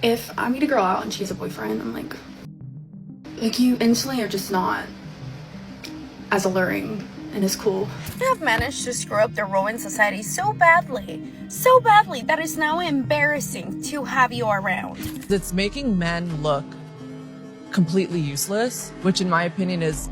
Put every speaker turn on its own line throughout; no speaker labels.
If I meet a girl out and she has a boyfriend, I'm like you instantly are just not as alluring and as cool.
You have managed to screw up the Roman society so badly that it's now embarrassing to have you around.
It's making men look completely useless, which in my opinion is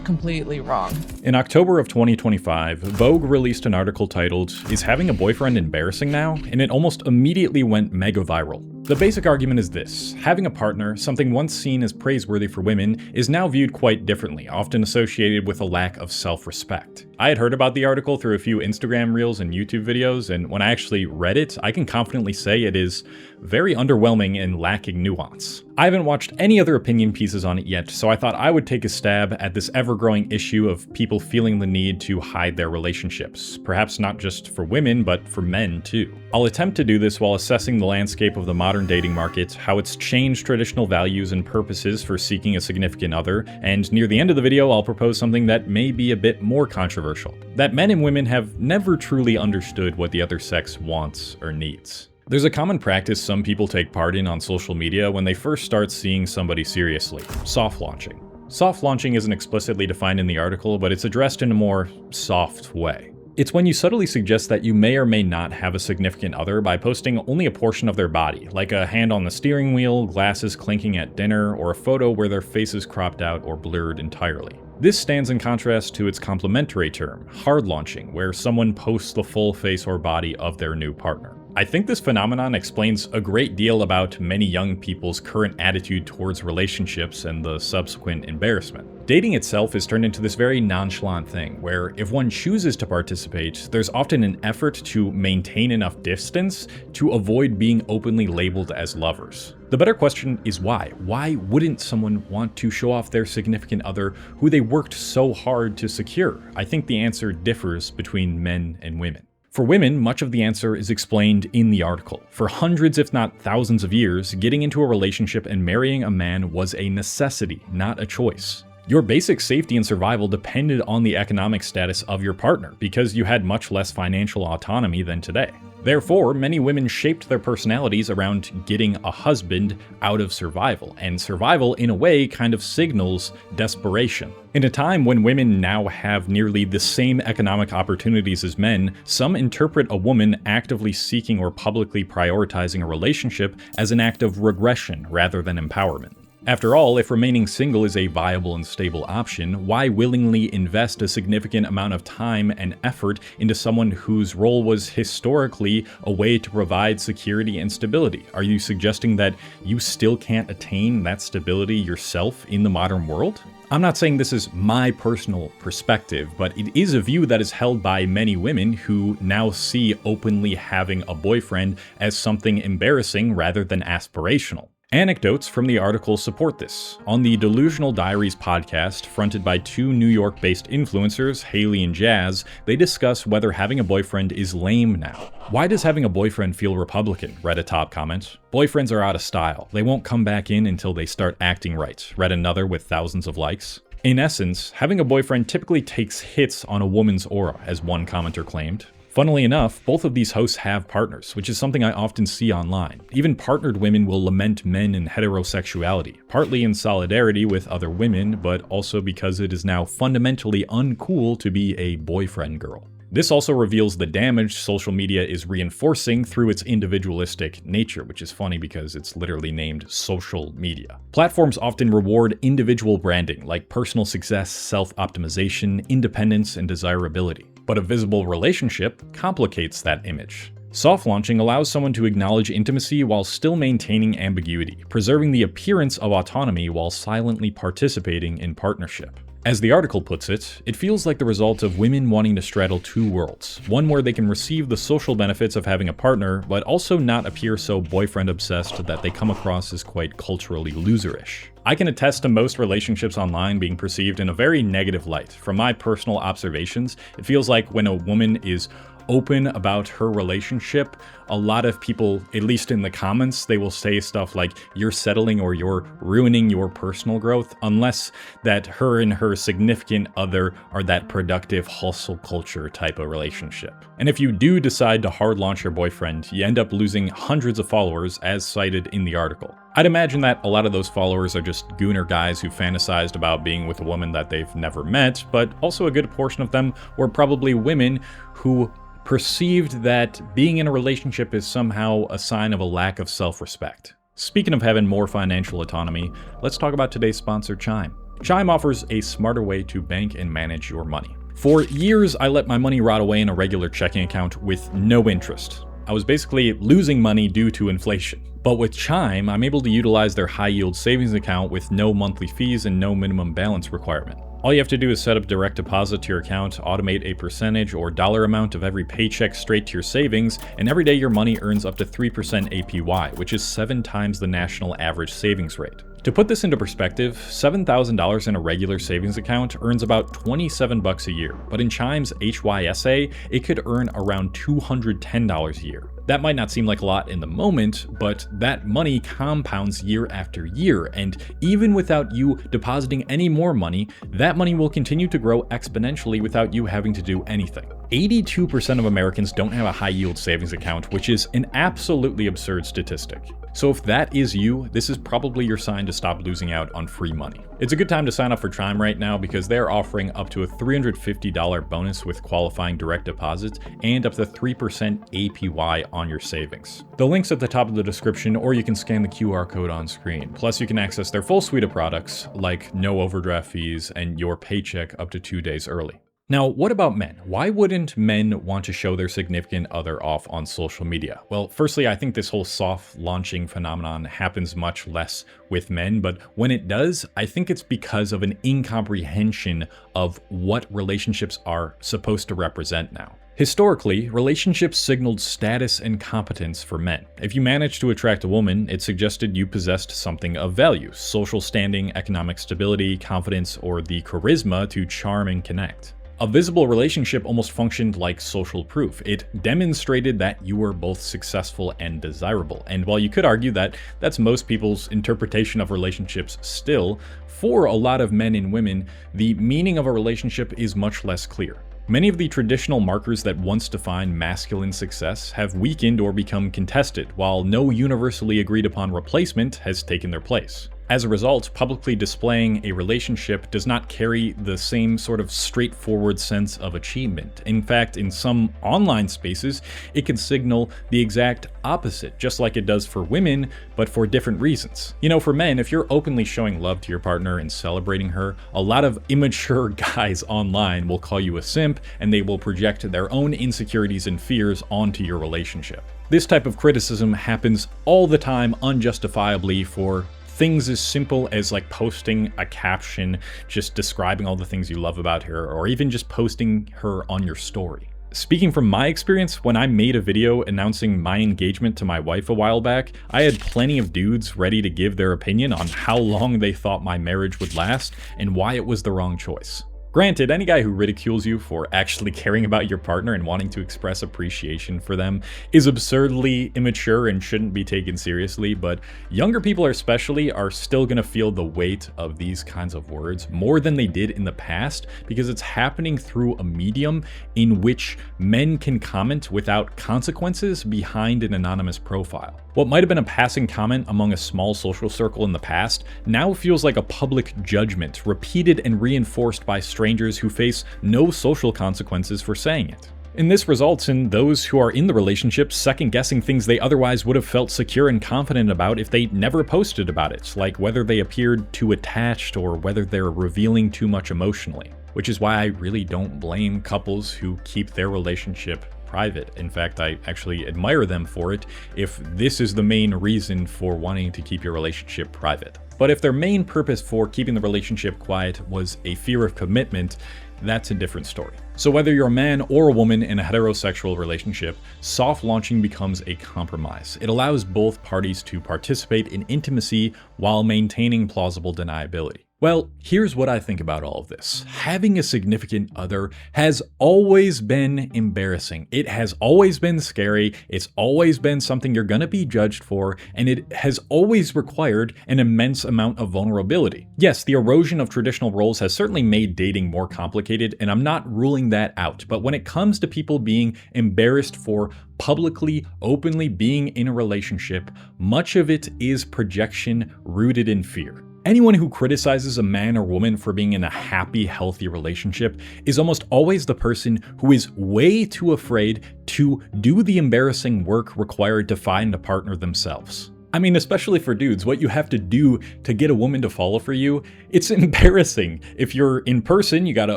completely wrong.
In October of 2025, Vogue released an article titled, "Is Having a Boyfriend Embarrassing Now?" And it almost immediately went mega viral. The basic argument is this: having a partner, something once seen as praiseworthy for women, is now viewed quite differently, often associated with a lack of self-respect. I had heard about the article through a few Instagram reels and YouTube videos, and when I actually read it, I can confidently say it is very underwhelming and lacking nuance. I haven't watched any other opinion pieces on it yet, so I thought I would take a stab at this ever-growing issue of people feeling the need to hide their relationships, perhaps not just for women, but for men too. I'll attempt to do this while assessing the landscape of the modern dating market, how it's changed traditional values and purposes for seeking a significant other, and near the end of the video I'll propose something that may be a bit more controversial: that men and women have never truly understood what the other sex wants or needs. There's a common practice some people take part in on social media when they first start seeing somebody seriously: soft launching. Soft launching isn't explicitly defined in the article, but it's addressed in a more soft way. It's when you subtly suggest that you may or may not have a significant other by posting only a portion of their body, like a hand on the steering wheel, glasses clinking at dinner, or a photo where their face is cropped out or blurred entirely. This stands in contrast to its complementary term, hard launching, where someone posts the full face or body of their new partner. I think this phenomenon explains a great deal about many young people's current attitude towards relationships and the subsequent embarrassment. Dating itself is turned into this very nonchalant thing, where if one chooses to participate, there's often an effort to maintain enough distance to avoid being openly labeled as lovers. The better question is why? Why wouldn't someone want to show off their significant other who they worked so hard to secure? I think the answer differs between men and women. For women, much of the answer is explained in the article. For hundreds, if not thousands of years, getting into a relationship and marrying a man was a necessity, not a choice. Your basic safety and survival depended on the economic status of your partner, because you had much less financial autonomy than today. Therefore, many women shaped their personalities around getting a husband out of survival, and survival in a way kind of signals desperation. In a time when women now have nearly the same economic opportunities as men, some interpret a woman actively seeking or publicly prioritizing a relationship as an act of regression rather than empowerment. After all, if remaining single is a viable and stable option, why willingly invest a significant amount of time and effort into someone whose role was historically a way to provide security and stability? Are you suggesting that you still can't attain that stability yourself in the modern world? I'm not saying this is my personal perspective, but it is a view that is held by many women who now see openly having a boyfriend as something embarrassing rather than aspirational. Anecdotes from the article support this. On the Delusional Diaries podcast, fronted by two New York-based influencers, Haley and Jazz, they discuss whether having a boyfriend is lame now. "Why does having a boyfriend feel Republican?" read a top comment. "Boyfriends are out of style. They won't come back in until they start acting right," read another with thousands of likes. In essence, having a boyfriend typically takes hits on a woman's aura, as one commenter claimed. Funnily enough, both of these hosts have partners, which is something I often see online. Even partnered women will lament men and heterosexuality, partly in solidarity with other women, but also because it is now fundamentally uncool to be a boyfriend girl. This also reveals the damage social media is reinforcing through its individualistic nature, which is funny because it's literally named social media. Platforms often reward individual branding, like personal success, self-optimization, independence, and desirability. But a visible relationship complicates that image. Soft launching allows someone to acknowledge intimacy while still maintaining ambiguity, preserving the appearance of autonomy while silently participating in partnership. As the article puts it, it feels like the result of women wanting to straddle two worlds, one where they can receive the social benefits of having a partner, but also not appear so boyfriend-obsessed that they come across as quite culturally loserish. I can attest to most relationships online being perceived in a very negative light. From my personal observations, it feels like when a woman is open about her relationship, a lot of people, at least in the comments, they will say stuff like, you're settling or you're ruining your personal growth, unless that her and her significant other are that productive hustle culture type of relationship. And if you do decide to hard launch your boyfriend, you end up losing hundreds of followers as cited in the article. I'd imagine that a lot of those followers are just gooner guys who fantasized about being with a woman that they've never met, but also a good portion of them were probably women who perceived that being in a relationship is somehow a sign of a lack of self-respect. Speaking of having more financial autonomy, let's talk about today's sponsor, Chime. Chime offers a smarter way to bank and manage your money. For years, I let my money rot away in a regular checking account with no interest. I was basically losing money due to inflation. But with Chime, I'm able to utilize their high-yield savings account with no monthly fees and no minimum balance requirement. All you have to do is set up direct deposit to your account, automate a percentage or dollar amount of every paycheck straight to your savings, and every day your money earns up to 3% APY, which is 7 times the national average savings rate. To put this into perspective, $7,000 in a regular savings account earns about $27 a year, but in Chime's HYSA, it could earn around $210 a year. That might not seem like a lot in the moment, but that money compounds year after year, and even without you depositing any more money, that money will continue to grow exponentially without you having to do anything. 82% of Americans don't have a high-yield savings account, which is an absolutely absurd statistic. So if that is you, this is probably your sign to stop losing out on free money. It's a good time to sign up for Chime right now because they're offering up to a $350 bonus with qualifying direct deposits and up to 3% APY on your savings. The link's at the top of the description, or you can scan the QR code on screen. Plus, you can access their full suite of products like no overdraft fees and your paycheck up to 2 days early. Now, what about men? Why wouldn't men want to show their significant other off on social media? Well, firstly, I think this whole soft launching phenomenon happens much less with men, but when it does, I think it's because of an incomprehension of what relationships are supposed to represent now. Historically, relationships signaled status and competence for men. If you managed to attract a woman, it suggested you possessed something of value: social standing, economic stability, confidence, or the charisma to charm and connect. A visible relationship almost functioned like social proof. It demonstrated that you were both successful and desirable. And while you could argue that that's most people's interpretation of relationships still, for a lot of men and women, the meaning of a relationship is much less clear. Many of the traditional markers that once defined masculine success have weakened or become contested, while no universally agreed upon replacement has taken their place. As a result, publicly displaying a relationship does not carry the same sort of straightforward sense of achievement. In fact, in some online spaces, it can signal the exact opposite, just like it does for women, but for different reasons. You know, for men, if you're openly showing love to your partner and celebrating her, a lot of immature guys online will call you a simp, and they will project their own insecurities and fears onto your relationship. This type of criticism happens all the time unjustifiably for things as simple as like posting a caption just describing all the things you love about her, or even just posting her on your story. Speaking from my experience, when I made a video announcing my engagement to my wife a while back, I had plenty of dudes ready to give their opinion on how long they thought my marriage would last and why it was the wrong choice. Granted, any guy who ridicules you for actually caring about your partner and wanting to express appreciation for them is absurdly immature and shouldn't be taken seriously, but younger people especially are still gonna feel the weight of these kinds of words more than they did in the past, because it's happening through a medium in which men can comment without consequences behind an anonymous profile. What might have been a passing comment among a small social circle in the past now feels like a public judgment, repeated and reinforced by strangers who face no social consequences for saying it. And this results in those who are in the relationship second-guessing things they otherwise would have felt secure and confident about if they never posted about it, like whether they appeared too attached or whether they're revealing too much emotionally. Which is why I really don't blame couples who keep their relationship private. In fact, I actually admire them for it if this is the main reason for wanting to keep your relationship private. But if their main purpose for keeping the relationship quiet was a fear of commitment, that's a different story. So whether you're a man or a woman in a heterosexual relationship, soft launching becomes a compromise. It allows both parties to participate in intimacy while maintaining plausible deniability. Well, here's what I think about all of this. Having a significant other has always been embarrassing. It has always been scary. It's always been something you're gonna be judged for, and it has always required an immense amount of vulnerability. Yes, the erosion of traditional roles has certainly made dating more complicated, and I'm not ruling that out. But when it comes to people being embarrassed for publicly, openly being in a relationship, much of it is projection rooted in fear. Anyone who criticizes a man or woman for being in a happy, healthy relationship is almost always the person who is way too afraid to do the embarrassing work required to find a partner themselves. I mean, especially for dudes, what you have to do to get a woman to follow for you, it's embarrassing. If you're in person, you gotta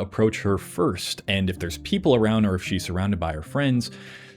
approach her first. And if there's people around or if she's surrounded by her friends,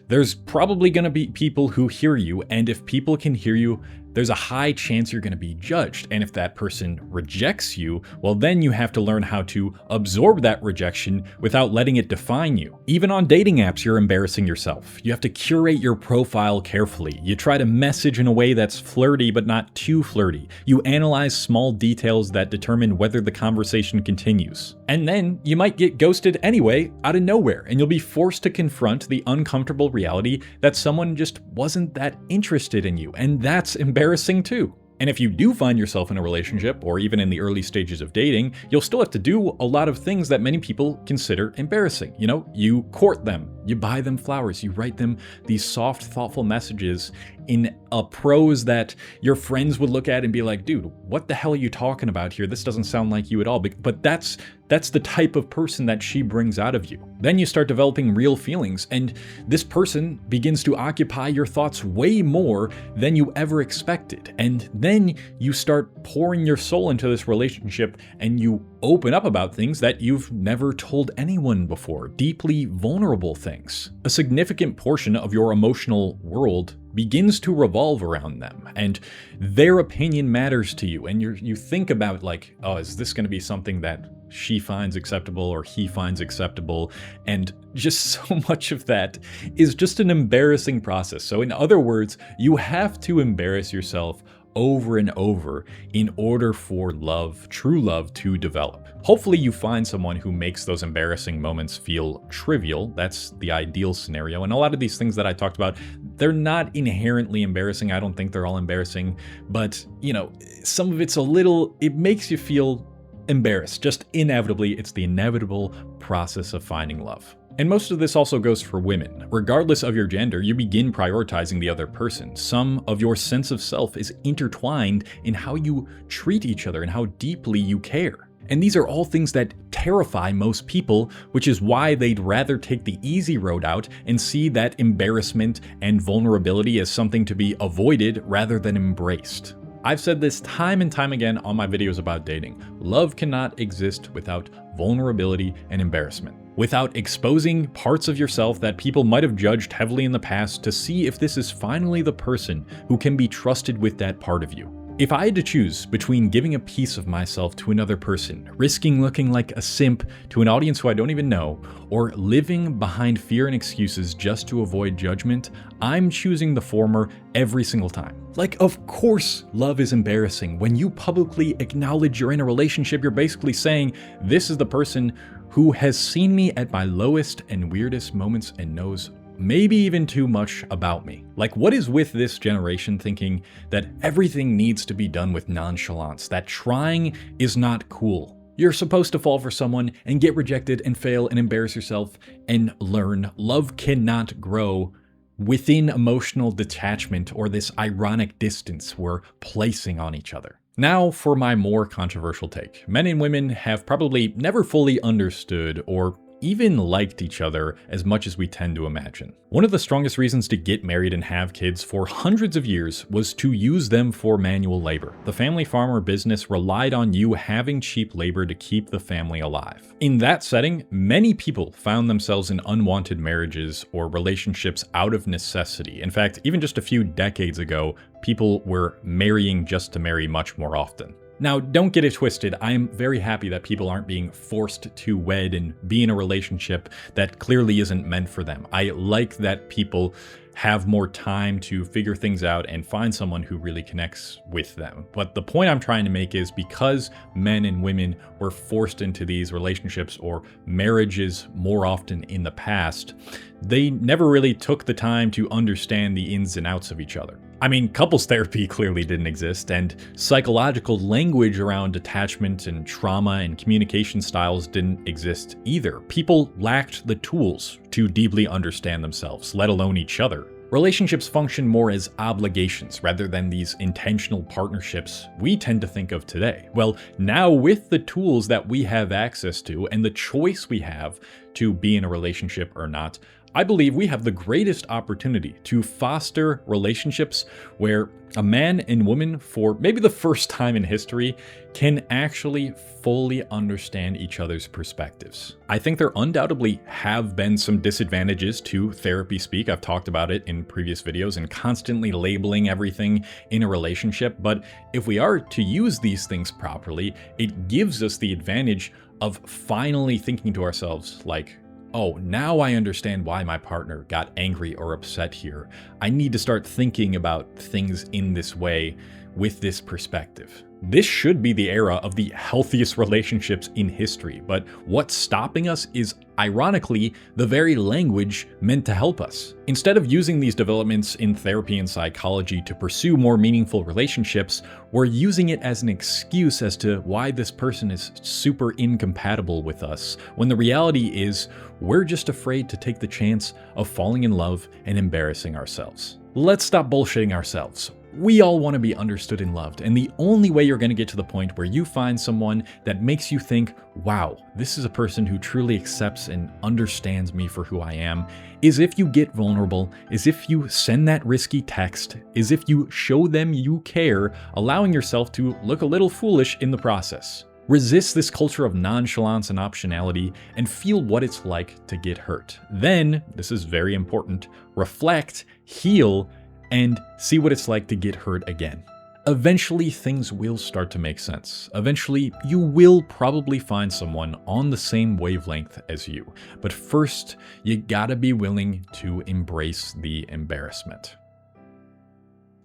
there's probably gonna be people who hear you. And if people can hear you, there's a high chance you're going to be judged. And if that person rejects you, well, then you have to learn how to absorb that rejection without letting it define you. Even on dating apps, you're embarrassing yourself. You have to curate your profile carefully. You try to message in a way that's flirty, but not too flirty. You analyze small details that determine whether the conversation continues. And then you might get ghosted anyway, out of nowhere, and you'll be forced to confront the uncomfortable reality that someone just wasn't that interested in you. And that's embarrassing too. And if you do find yourself in a relationship, or even in the early stages of dating, you'll still have to do a lot of things that many people consider embarrassing. You know, you court them, you buy them flowers, you write them these soft, thoughtful messages in a prose that your friends would look at and be like, dude, what the hell are you talking about here? This doesn't sound like you at all. But that's the type of person that she brings out of you. Then you start developing real feelings, and this person begins to occupy your thoughts way more than you ever expected. And then you start pouring your soul into this relationship, and you open up about things that you've never told anyone before, deeply vulnerable things. A significant portion of your emotional world begins to revolve around them, and their opinion matters to you. And you think about like, oh, is this going to be something that she finds acceptable or he finds acceptable? And just so much of that is just an embarrassing process. So in other words, you have to embarrass yourself over and over in order for love, true love, to develop. Hopefully you find someone who makes those embarrassing moments feel trivial. That's the ideal scenario. And a lot of these things that I talked about, they're not inherently embarrassing. I don't think they're all embarrassing, but you know, some of it makes you feel embarrassed. Just inevitably, it's the inevitable process of finding love. And most of this also goes for women. Regardless of your gender, you begin prioritizing the other person. Some of your sense of self is intertwined in how you treat each other and how deeply you care. And these are all things that terrify most people, which is why they'd rather take the easy road out and see that embarrassment and vulnerability as something to be avoided rather than embraced. I've said this time and time again on my videos about dating. Love cannot exist without vulnerability and embarrassment. Without exposing parts of yourself that people might have judged heavily in the past to see if this is finally the person who can be trusted with that part of you. If I had to choose between giving a piece of myself to another person, risking looking like a simp to an audience who I don't even know, or living behind fear and excuses just to avoid judgment, I'm choosing the former every single time. Like, of course, love is embarrassing. When you publicly acknowledge you're in a relationship, you're basically saying, this is the person who has seen me at my lowest and weirdest moments and knows maybe even too much about me. Like, what is with this generation thinking that everything needs to be done with nonchalance, that trying is not cool? You're supposed to fall for someone and get rejected and fail and embarrass yourself and learn. Love cannot grow within emotional detachment or this ironic distance we're placing on each other. Now for my more controversial take. Men and women have probably never fully understood or even liked each other as much as we tend to imagine. One of the strongest reasons to get married and have kids for hundreds of years was to use them for manual labor. The family farmer business relied on you having cheap labor to keep the family alive. In that setting, many people found themselves in unwanted marriages or relationships out of necessity. In fact, even just a few decades ago, people were marrying just to marry much more often. Now, don't get it twisted. I am very happy that people aren't being forced to wed and be in a relationship that clearly isn't meant for them. I like that people have more time to figure things out and find someone who really connects with them. But the point I'm trying to make is because men and women were forced into these relationships or marriages more often in the past, they never really took the time to understand the ins and outs of each other. I mean, couples therapy clearly didn't exist, and psychological language around attachment and trauma and communication styles didn't exist either. People lacked the tools to deeply understand themselves, let alone each other. Relationships function more as obligations rather than these intentional partnerships we tend to think of today. Well, now with the tools that we have access to and the choice we have to be in a relationship or not, I believe we have the greatest opportunity to foster relationships where a man and woman, for maybe the first time in history, can actually fully understand each other's perspectives. I think there undoubtedly have been some disadvantages to therapy speak. I've talked about it in previous videos and constantly labeling everything in a relationship. But if we are to use these things properly, it gives us the advantage of finally thinking to ourselves like, oh, now I understand why my partner got angry or upset here. I need to start thinking about things in this way with this perspective. This should be the era of the healthiest relationships in history, but what's stopping us is, ironically, the very language meant to help us. Instead of using these developments in therapy and psychology to pursue more meaningful relationships, we're using it as an excuse as to why this person is super incompatible with us, when the reality is we're just afraid to take the chance of falling in love and embarrassing ourselves. Let's stop bullshitting ourselves. We all want to be understood and loved, and the only way you're going to get to the point where you find someone that makes you think, wow, this is a person who truly accepts and understands me for who I am, is if you get vulnerable, is if you send that risky text, is if you show them you care, allowing yourself to look a little foolish in the process. Resist this culture of nonchalance and optionality and feel what it's like to get hurt. Then, this is very important, reflect, heal, and see what it's like to get hurt again. Eventually, things will start to make sense. Eventually, you will probably find someone on the same wavelength as you. But first, you gotta be willing to embrace the embarrassment.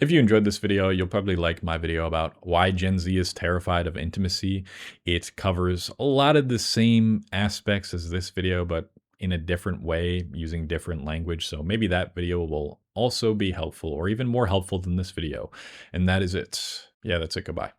If you enjoyed this video, you'll probably like my video about why Gen Z is terrified of intimacy. It covers a lot of the same aspects as this video, but in a different way, using different language. So maybe that video will also be helpful or even more helpful than this video. And that is it. Yeah, that's it. Goodbye.